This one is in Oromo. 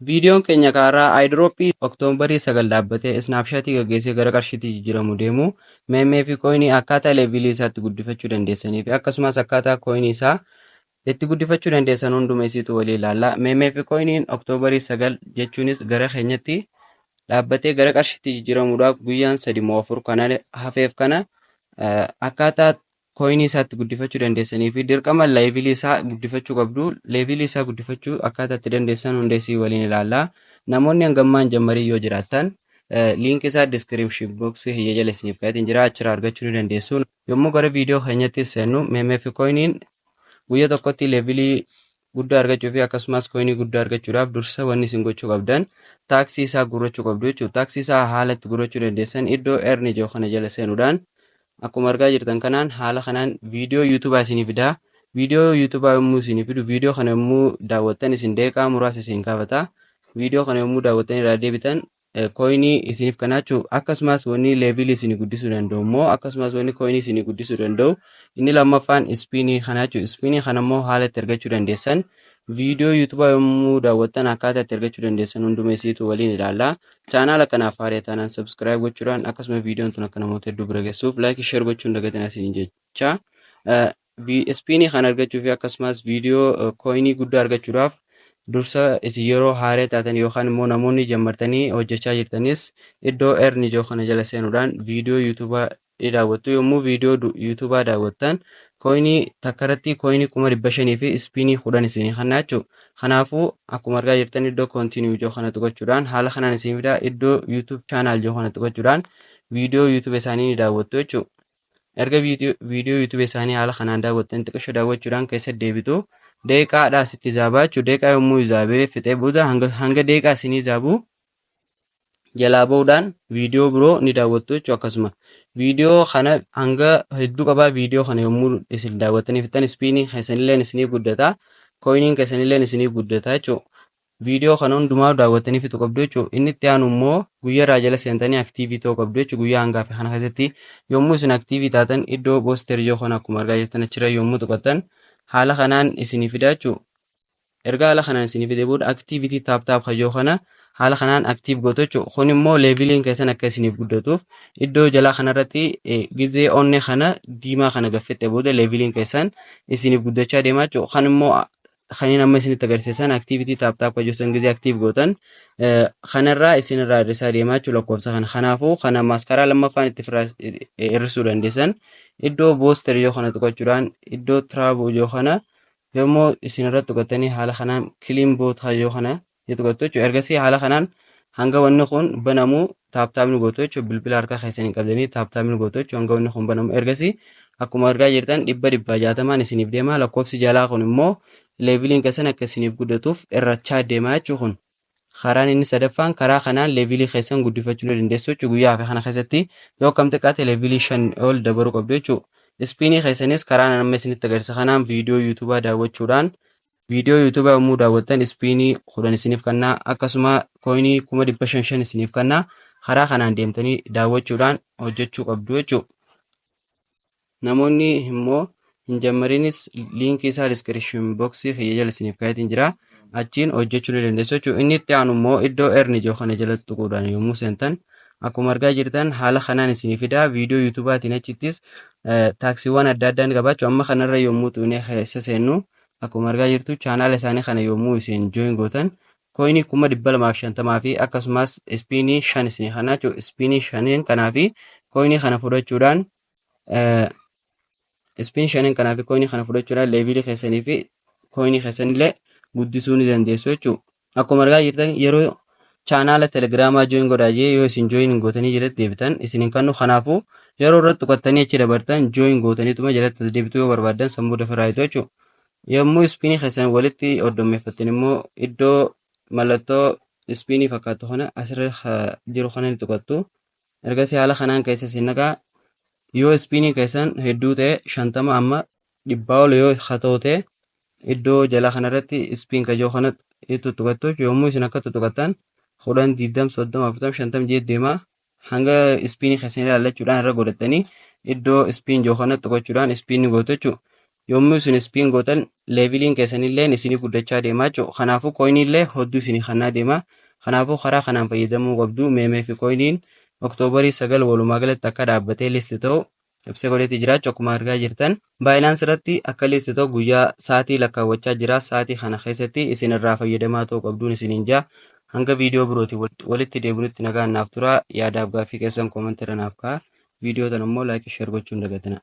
Viidiyoon keenya karaa aayidrooppii Oktoobarii 9 dhaabbatee Snaapshaatii gaggeessee gara qarshiitti jijjiiramu deemu meemmee fi kooyinii akkaataa leevilii isaatti guddifachuu dandeessanii fi akkasumas akkaataa kooyinii isaa itti guddifachuu dandeessan hunduma isiitu walii ilaalla. Meemmee fi kooyiniin Oktoobarii 9 jechuunis gara keenyatti dhaabbatee gara qarshiitti jijjiiramuudhaaf guyyaan 3-4 kana hafeef kana akkaataa kooyinii isaatti guddifachuu dandeessanii fi dirqama leevilii isaa guddifachuu qabdu. Leevilii isaa guddifachuu akkaataa itti dandeessan hundeessii waliin ilaalla. Namoonni hangammaan jammarii yoo jiraattan liinkii isaa diskiripshin booksii hiyya jala isiniif kaa'eetiin jira, achirraa argachuu ni dandeessu. Yommuu gara viidiyoo keenyatti seennu meemmee fi kooyiniin guyyaa tokkotti leevilii guddaa argachuu fi akkasumas kooyinii guddaa argachuudhaaf dursa wanni isin gochuu qabdan taaksii isaa guurrachuu qabdu jechuudha. Taaksii isaa haala itti guurrachuu dandeessan iddoo earn jedhu kana jala seenuudhaan akkuma argaa jirtan kanaan haala kanaan viidiyoo yuutuubaa isinii fidaa. Viidiyoo yuutuubaa yommuu isinii fidu viidiyoo kana yommuu daawwattan isin deeqaa muraasa isin gaafata. Viidiyoo kana yommuu daawwattan irraa deebitan kooyinii isiniif kanaachuu akkasumas wanni leevilii isinii guddisuu danda'u immoo akkasumas wanni kooyinii isinii guddisuu danda'u inni lammaffaan ispiinii kanaachuu. Ispiinii kana immoo haala itti argachuu dandeessan viidiyoo yuutuubaa yommuu daawwattan akkaataa itti argachuu dandeessan hunduma isiitu waliin ilaalla. Chaanaala kanaaf haaraa taanaan subscribe gochuudhaan akkasuma viidiyoon tun akka namoota hedduu bira geessuuf laayikii sheer gochuun dagatina isin jecha. Ispiinii kana argachuu fi akkasumas viidiyoo kooyinii guddaa argachuudhaaf dursa isin yeroo haaraa taatan yookaan immoo namoonni jammartanii hojjechaa jirtanis iddoo earn jedhu kana jala seenuudhaan viidiyoo yuutuubaa daawwattu. Yommuu viidiyoo yuutuubaa daawwattan kooyinii takkarratti kooyinii 500 fi ispiinii 10 isinii kanaachuu. Kanaafuu akkuma argaa jirtan iddoo koontiniyuu jedhu kana tuqachuudhaan haala kanaan isin fidaa iddoo yuutuub chaanaal jedhu kana tuqachuudhaan viidiyoo yuutuub isaanii ni daawwattu jechuudha. Erga viidiyoo yuutuub isaanii haala kanaan daawwattan xiqqoo daawwachuudhaan keessa deebitu deeqaadhaas itti zaabaa jechuudha. Deeqaa yommuu zaabee fixee booda hanga deeqaa isinii zaabuu jalaa bahuudhaan viidiyoo biroo ni daawwattu jechuudha. Akkasuma viidiyoo kana hanga hedduu qabaa. Viidiyoo kana yommuu isin daawwattanii fixan ispiinii keessanillee isinii guddata, kooyiniin keessanillee isinii guddata jechuudha. Viidiyoo kana hundumaa daawwattanii fixuu qabdu jechuudha. Inni itti aanu immoo guyyaa irraa jala seentanii aktiivii ta'uu qabdu jechuudha. Guyyaa hangaa fi kana keessatti yommuu isin aktiivii taatan iddoo pooster yoo kana akkuma argaa jirtan achirra yommuu tuqattan haala kanaan isinii fida jechuudha. Erga haala kanaan isinii fidee booda aktiivitii taap kayyoo kana haala kanaan aktiiv gootu jechuudha. Kun immoo leeviliin keessan akka isiniif guddatuuf iddoo jalaa kanarratti gizee onnee kana diimaa kana gaffette booda leeviliin keessan isiniif guddachaa deemaa jechuudha. Kan immoo kaniin amma isinitti agarsiisan aktiivitii taap kayyoo san gizee aktiiv gootan kanarraa isinirraa hir'isaa deemaa jechuudha lakkoofsa kana. Kanaafuu kana maaskaraa lammaffaan itti hir'isuu dandeessan iddoo pooster yoo kana tuqachuudhaan iddoo tiraabuu yoo kana yommuu isinirratti tuqattanii haala kanaan kiliin boota yoo kana tuqattu jechuudha. Ergasii haala kanaan hanga wanni kun banamu taaptaapni gootu jechuudha. Bilbila harkaa keessanii qabdanii taaptaapni gootu jechuudha. Hanga wanni kun banamu ergasii akkuma argaa jirtan 160 isiniif deema. Lakkoofsi jalaa kun immoo leeviliin keessan akka isiniif guddatuuf irrachaa deema jechuudha. Kun karaan inni sadaffaan karaa kanaan leevilii keessan guddifachuu ni dandeessu jechuudha. Guyyaa fi kana keessatti yoo kam xiqqaate leevilii 5 ol dabaruu qabdu jechuudha. Ispiinii keessanis karaa amma isinitti agarsiisa kanaan viidiyoo yuutuubaa daawwachuudhaan viidiyoo yuutuubaa yommuu daawwattan ispiinii 10 isiniif kennaa akkasuma kooyinii 500 isiniif kennaa. Karaa kanaan deemtanii daawwachuudhaan hojjechuu qabdu jechuudha. Namoonni immoo hin jammariinis liinkii isaa diskiripshin booksii hiyya jala isiniif kaa'eetiin jira. Achiin hojjechuu ni dandeessu jechuudha. Inni itti aanu immoo iddoo earn jedhu kana jalatti tuquudhaan yommuu seentan akkuma argaa jirtan haala kanaan isinii fidaa. Viidiyoo yuutuubaatiin achittis taaksiiwwan adda addaa ni qabaachuu. Amma kanarra yommuu tuunee keessa seennu akkuma argaa jirtu chaanaala isaanii kana yommuu isin jooyin gootan kooyinii 250 fi akkasumas ispiinii 5 isinii kanaachuu. Ispiinii 5 kanaa fi kooyinii kana fudhachuudhaan leevilii keessanii fi kooyinii keessanillee guddisuu ni dandeessu jechuudha. Akkuma argaa jirtan yeroo chaanaala telegiraamaa jooyin godhaajee yoo isin jooyin gootanii jalatti deebitan isiniin kannu. Kanaafuu yeroo irratti tuqattanii achi dabartan jooyin gootaniituma jalatti deebituu yoo barbaadan sammuu dafiraayitu jechuudha. Yommuu ispiinii keessan walitti hoddommeeffattan immoo iddoo mallattoo ispiinii fakkaatu kana asirra jiru kana ni tuqattu. Ergasii haala kanaan keessa isin naqaa. Yoo ispiinii keessan hedduu ta'e 50 amma 100 ol yoo ta'e iddoo jalaa kanarratti ispiin kayyoo kana tuqattu. Yommuu isin akka tuqattan 10 20 30 40 50 deemaa hanga ispiinii keessanii ilaallachuudhaan irra godhattanii iddoo ispiin joo kana tuqachuudhaan ispiinii gootu jechuudha. yommuu isin spiin gootan leeviliin keessanillee isinii guddachaa deemaa jechuudha. Kanaafuu kooyiniillee hodduu isinii kannaa deema. Kanaafuu karaa kanaan fayyadamuu qabdu. Meemee fi kooyiniin Oktoobarii 9 walumaa galatti akka dhaabbatee listi ta'u ibsa godheeti jira. Akkuma argaa jirtan Baayinaans irratti akka listi ta'u guyyaa sa'aatii lakkaawwachaa jira. Sa'aatii kana keessatti isin irraa fayyadamaa ta'uu qabduun isiniin jaa. Hanga viidiyoo birootii walitti deebinutti nagaan naaf tura. Yaadaaf gaaffii keessan koomentii irra naaf kaa'aa. Viidiyoo tan immoo laayikii sheer gochuun dagatina.